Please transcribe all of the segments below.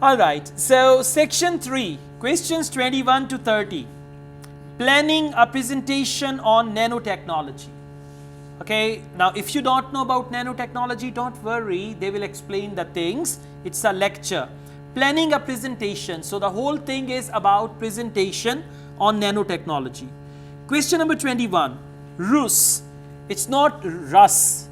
Alright, so section 3, questions 21 to 30. Planning a presentation on nanotechnology. Okay, now if you don't know about nanotechnology, don't worry, they will explain the things. It's a lecture. Planning a presentation. So the whole thing is about presentation on nanotechnology. Question number 21, Rus. It's not Rus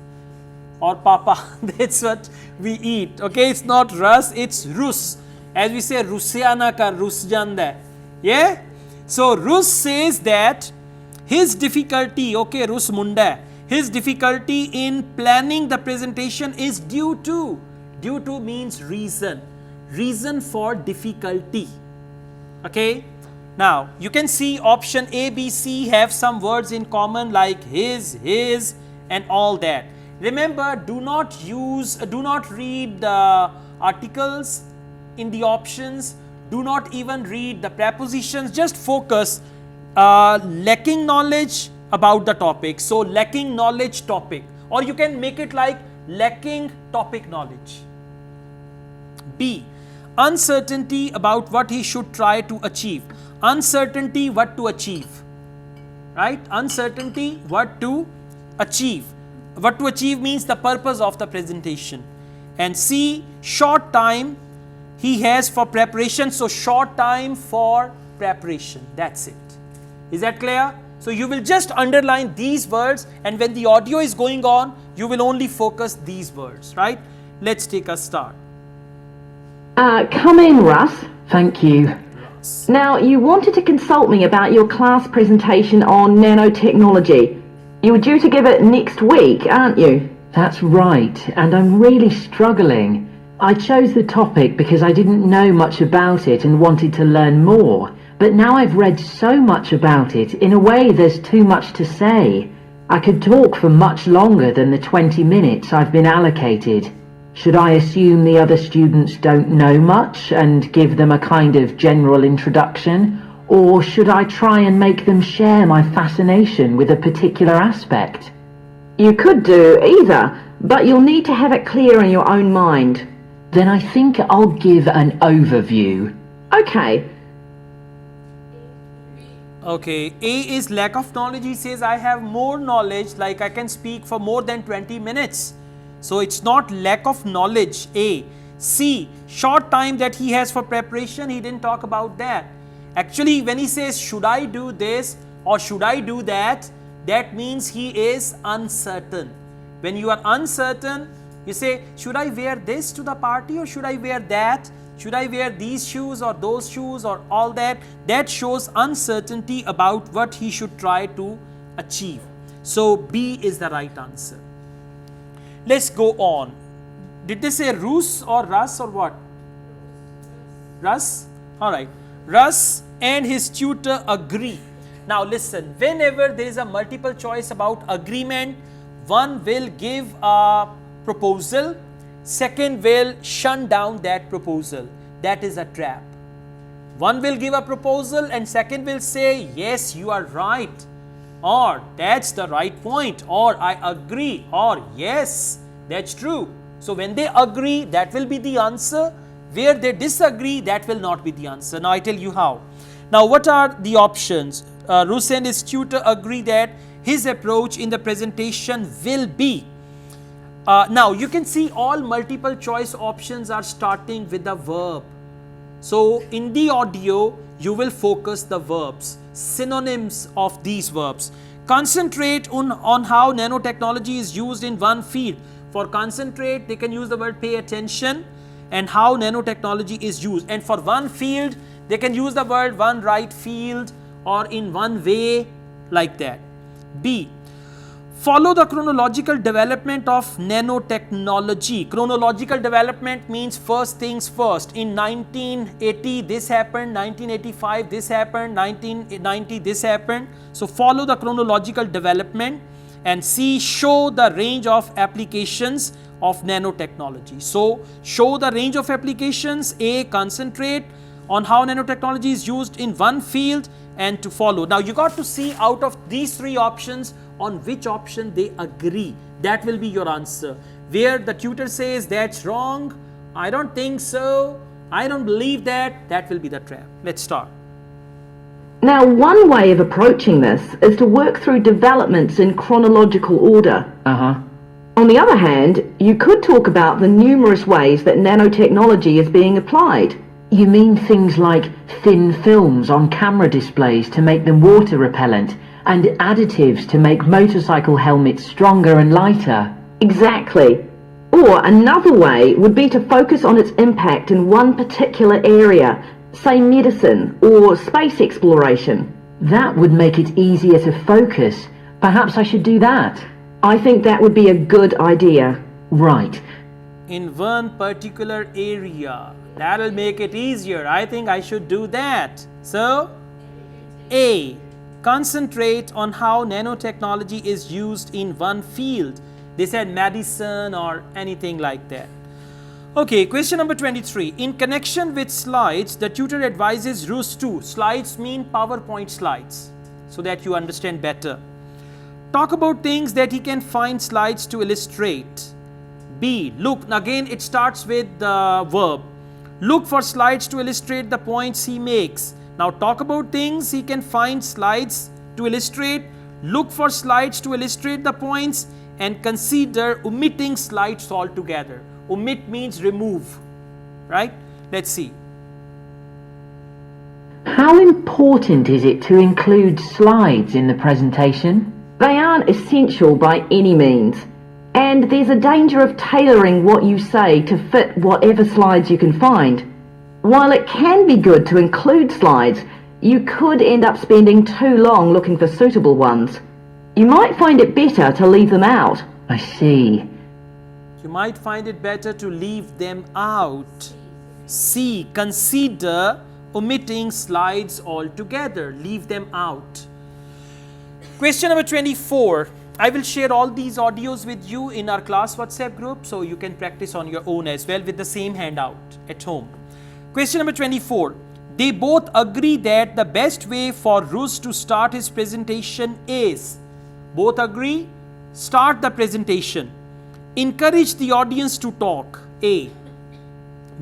or Papa, that's what we eat. Okay, it's not Rus, it's Rus. As we say, Rusiana ka Rus janda. Yeah? So Rus says that his difficulty, okay, Rus munda, his difficulty in planning the presentation is due to means reason for difficulty. Okay, now you can see option A, B, C have some words in common like his and all that. Remember, do not read the articles in the options, do not even read the prepositions, just focus lacking knowledge about the topic. So lacking knowledge topic, or you can make it like lacking topic knowledge. B, uncertainty about what he should try to achieve. Uncertainty what to achieve, right? Uncertainty what to achieve. What to achieve means the purpose of the presentation. And C, short time he has for preparation. So short time for preparation, that's it. Is that clear? So you will just underline these words, and when the audio is going on, you will only focus these words, right? Let's take a start. Come in, Russ. Thank you. Now, you wanted to consult me about your class presentation on nanotechnology. You were due to give it next week, aren't you? That's right, and I'm really struggling. I chose the topic because I didn't know much about it and wanted to learn more. But now I've read so much about it, in a way there's too much to say. I could talk for much longer than the 20 minutes I've been allocated. Should I assume the other students don't know much and give them a kind of general introduction? Or should I try and make them share my fascination with a particular aspect? You could do either, but you'll need to have it clear in your own mind. Then I think I'll give an overview. Okay. Okay, A is lack of knowledge. He says I have more knowledge, like I can speak for more than 20 minutes. So it's not lack of knowledge, A. C, short time that he has for preparation, he didn't talk about that. Actually, when he says should I do this or should I do that, that means he is uncertain. When you are uncertain, you say should I wear this to the party or should I wear that? Should I wear these shoes or those shoes or all that? That shows uncertainty about what he should try to achieve. So B is the right answer. Let's go on. Did they say Rus or Russ or what? Russ? Alright. Russ and his tutor agree. Now listen, whenever there is a multiple choice about agreement, one will give a proposal, second will shun down that proposal. That is a trap. One will give a proposal and second will say, yes, you are right, or that's the right point, or I agree, or yes, that's true. So when they agree, that will be the answer. Where they disagree, that will not be the answer. Now I tell you how. Now what are the options? Rus and his tutor agree that his approach in the presentation will be. Now you can see all multiple choice options are starting with the verb. So in the audio, you will focus the verbs, synonyms of these verbs. Concentrate on how nanotechnology is used in one field. For concentrate, they can use the word pay attention and how nanotechnology is used. And for one field, they can use the word one right field or in one way, like that. B, follow the chronological development of nanotechnology. Chronological development means first things first. In 1980 this happened, 1985 this happened, 1990 this happened. So follow the chronological development. And C, show the range of applications of nanotechnology. So show the range of applications. A, concentrate on how nanotechnology is used in one field, and to follow. Now you got to see out of these three options on which option they agree. That will be your answer. Where the tutor says that's wrong, I don't think so, I don't believe that. That will be the trap. Let's start. Now, one way of approaching this is to work through developments in chronological order. On the other hand, you could talk about the numerous ways that nanotechnology is being applied. You mean things like thin films on camera displays to make them water repellent and additives to make motorcycle helmets stronger and lighter? Exactly. Or another way would be to focus on its impact in one particular area, say medicine or space exploration. That would make it easier to focus. Perhaps I should do that. I think that would be a good idea. Right. In one particular area. That'll make it easier. I think I should do that. So, A. Concentrate on how nanotechnology is used in one field. They said medicine or anything like that. Okay, question number 23. In connection with slides, the tutor advises Rus to. Slides mean PowerPoint slides, so that you understand better. Talk about things that he can find slides to illustrate. B. Look, again it starts with the verb. Look for slides to illustrate the points he makes. Now talk about things he can find slides to illustrate. Look for slides to illustrate the points and consider omitting slides altogether. Omit means remove, right? Let's see. How important is it to include slides in the presentation? They aren't essential by any means, and there's a danger of tailoring what you say to fit whatever slides you can find. While it can be good to include slides, you could end up spending too long looking for suitable ones. You might find it better to leave them out. I see. You might find it better to leave them out. C. Consider omitting slides altogether. Leave them out. Question number 24. I will share all these audios with you in our class WhatsApp group, so you can practice on your own as well with the same handout at home. Question number 24. They both agree that the best way for Rus to start his presentation is. Both agree? Start the presentation. Encourage the audience to talk. A.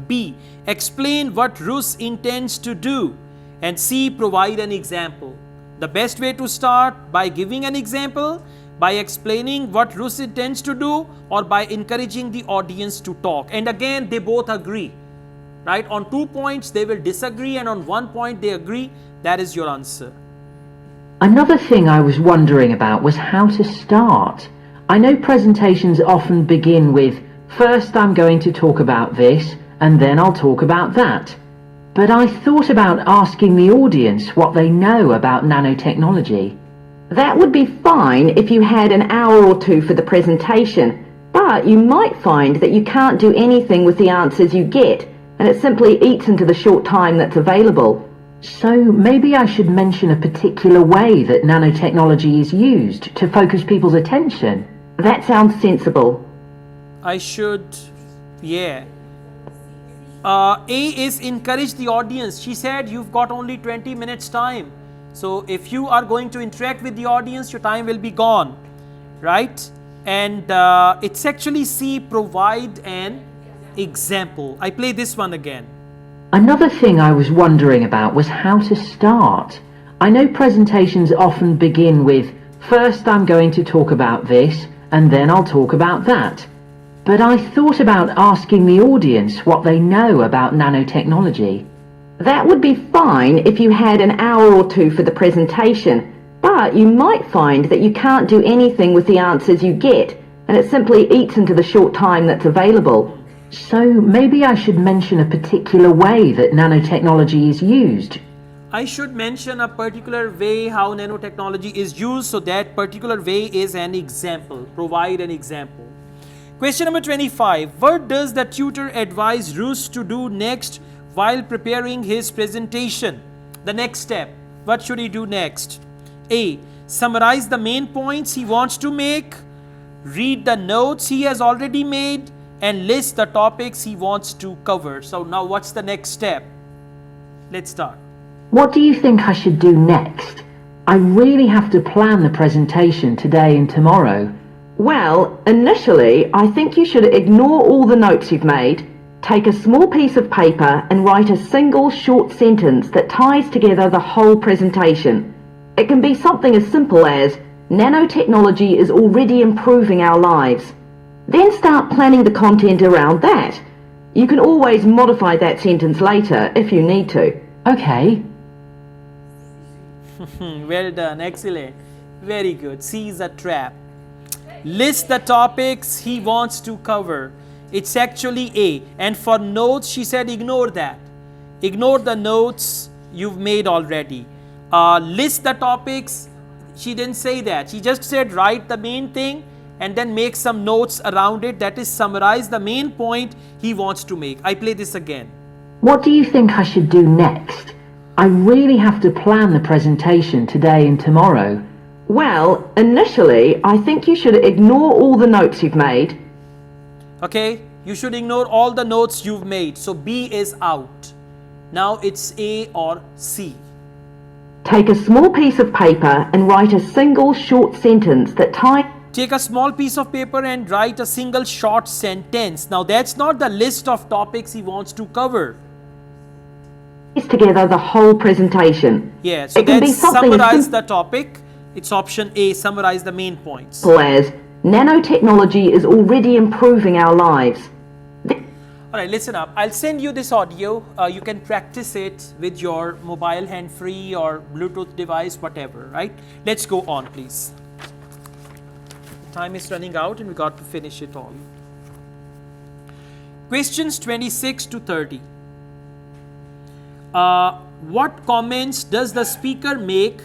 B. Explain what Rus intends to do. And C. Provide an example. The best way to start by giving an example, by explaining what Rus intends to do, or by encouraging the audience to talk. And again, they both agree, right? On 2 points, they will disagree, and on 1 point, they agree. That is your answer. Another thing I was wondering about was how to start. I know presentations often begin with, first I'm going to talk about this, and then I'll talk about that. But I thought about asking the audience what they know about nanotechnology. That would be fine if you had an hour or two for the presentation, but you might find that you can't do anything with the answers you get, and it simply eats into the short time that's available. So maybe I should mention a particular way that nanotechnology is used to focus people's attention. That sounds sensible. I should, yeah. A is encourage the audience. She said you've got only 20 minutes time. So if you are going to interact with the audience, your time will be gone, right? And it's actually C, provide an example. I play this one again. Another thing I was wondering about was how to start. I know presentations often begin with, first I'm going to talk about this, and then I'll talk about that. But I thought about asking the audience what they know about nanotechnology. That would be fine if you had an hour or two for the presentation, but you might find that you can't do anything with the answers you get, and it simply eats into the short time that's available. So maybe I should mention a particular way that nanotechnology is used. I should mention a particular way how nanotechnology is used, so that particular way is an example. Provide an example. Question number 25. What does the tutor advise Rus to do next while preparing his presentation? The next step. What should he do next? A. Summarize the main points he wants to make. Read the notes he has already made. And list the topics he wants to cover. So now what's the next step? Let's start. What do you think I should do next? I really have to plan the presentation today and tomorrow. Well, initially, I think you should ignore all the notes you've made, Take a small piece of paper and write a single short sentence that ties together the whole presentation. It can be something as simple as, nanotechnology is already improving our lives. Then start planning the content around that. You can always modify that sentence later if you need to. Okay. Well done, excellent. Very good. C is a trap. List the topics he wants to cover. It's actually A. And for notes, she said ignore that. Ignore the notes you've made already. List the topics. She didn't say that. She just said write the main thing and then make some notes around it. That is, summarize the main point he wants to make. I play this again. What do you think I should do next? I really have to plan the presentation today and tomorrow. Well, initially, I think you should ignore all the notes you've made. Okay, you should ignore all the notes you've made. So B is out. Now it's A or C. Take a small piece of paper and write a single short sentence that ties Take a small piece of paper and write a single short sentence. Now that's not the list of topics he wants to cover. together the whole presentation. Yeah, so then summarize the topic. It's option A, summarize the main points. As nanotechnology is already improving our lives. Alright, listen up. I'll send you this audio. You can practice it with your mobile hand-free or Bluetooth device, whatever, right? Let's go on, please. Time is running out and we got to finish it all. Questions 26 to 30. What comments does the speaker make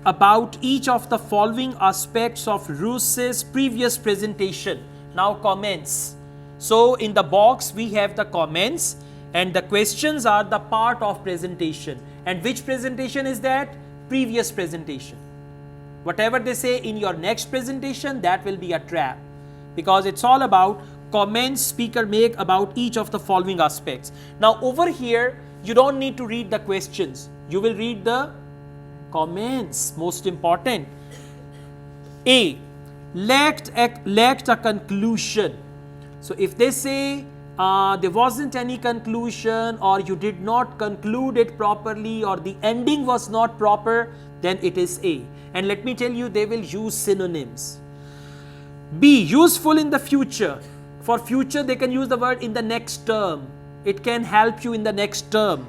about each of the following aspects of Roos's previous presentation? Now comments. So in the box we have the comments and the questions are the part of presentation. And which presentation is that? Previous presentation. Whatever they say in your next presentation, that will be a trap, because it's all about comments speaker make about each of the following aspects. Now over here, you don't need to read the questions. You will read the comments, most important. A, lacked a conclusion. So if they say there wasn't any conclusion, or you did not conclude it properly, or the ending was not proper, then it is A. And let me tell you, they will use synonyms. B, useful in the future. For future, they can use the word in the next term. It can help you in the next term.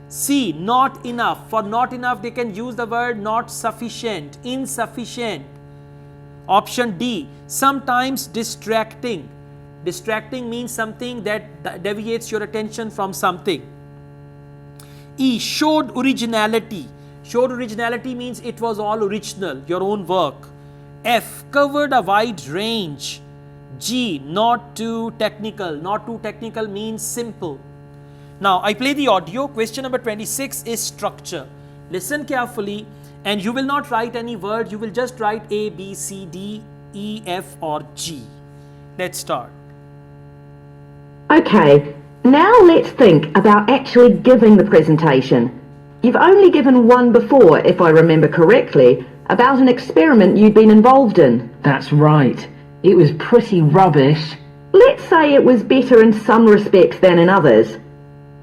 C, not enough. For not enough, they can use the word not sufficient, insufficient. Option D, sometimes distracting. Distracting means something that deviates your attention from something. E, showed originality. Showed originality means it was all original, your own work. F, covered a wide range. G, not too technical. Not too technical means simple. Now I play the audio. Question number 26 is structure. Listen carefully and you will not write any word. You will just write A, B, C, D, E, F or G. Let's start. Okay, now let's think about actually giving the presentation. You've only given one before, if I remember correctly, about an experiment you'd been involved in. That's right. It was pretty rubbish. Let's say it was better in some respects than in others.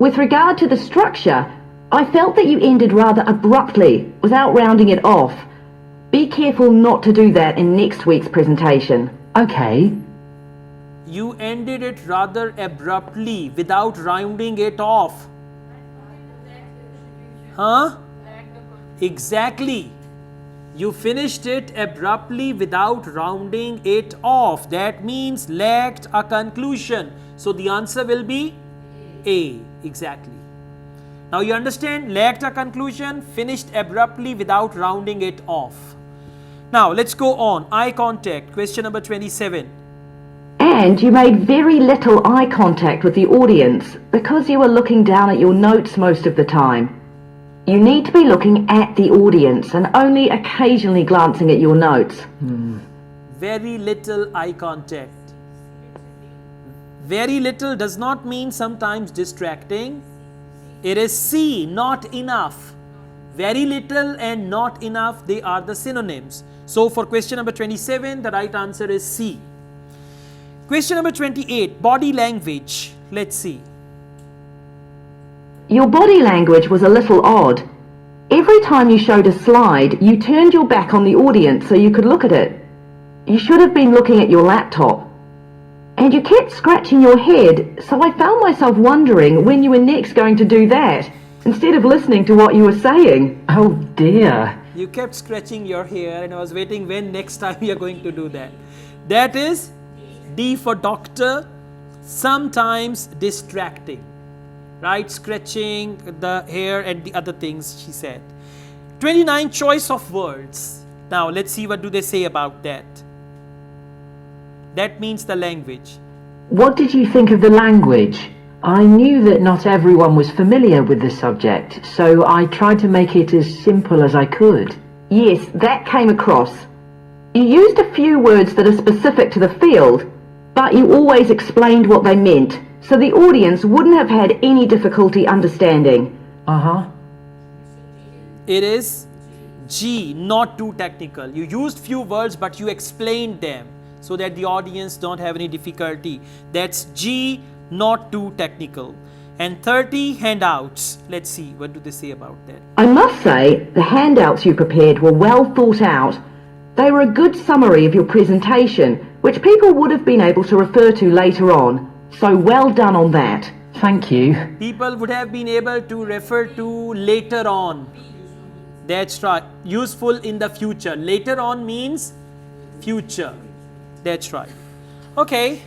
With regard to the structure, I felt that you ended rather abruptly, without rounding it off. Be careful not to do that in next week's presentation. Okay. You ended it rather abruptly, without rounding it off. Huh? Exactly. You finished it abruptly without rounding it off. That means lacked a conclusion. So the answer will be A. Exactly. Now you understand, lacked a conclusion, finished abruptly without rounding it off. Now let's go on. Eye contact. Question number 27. And you made very little eye contact with the audience because you were looking down at your notes most of the time. You need to be looking at the audience and only occasionally glancing at your notes. Very little eye contact. Very little does not mean sometimes distracting. It is C, not enough. Very little and not enough, they are the synonyms. So for question number 27, the right answer is C. Question number 28, body language. Let's see. Your body language was a little odd. Every time you showed a slide, you turned your back on the audience so you could look at it. You should have been looking at your laptop. And you kept scratching your head, so I found myself wondering when you were next going to do that, instead of listening to what you were saying. Oh dear. You kept scratching your hair and I was waiting when next time you are going to do that. That is D for doctor, sometimes distracting. Right? Scratching the hair and the other things she said. 29 choice of words. Now let's see what do they say about that. That means the language. What did you think of the language? I knew that not everyone was familiar with the subject, so I tried to make it as simple as I could. Yes, that came across. You used a few words that are specific to the field, but you always explained what they meant, so the audience wouldn't have had any difficulty understanding. Uh-huh. It is G, not too technical. You used few words but you explained them so that the audience don't have any difficulty. That's G, not too technical. And 30 handouts. Let's see, what do they say about that? I must say, the handouts you prepared were well thought out. They were a good summary of your presentation, which people would have been able to refer to later on. So well done on that. Thank you. People would have been able to refer to later on. That's right. Useful in the future. Later on means future. That's right. Okay.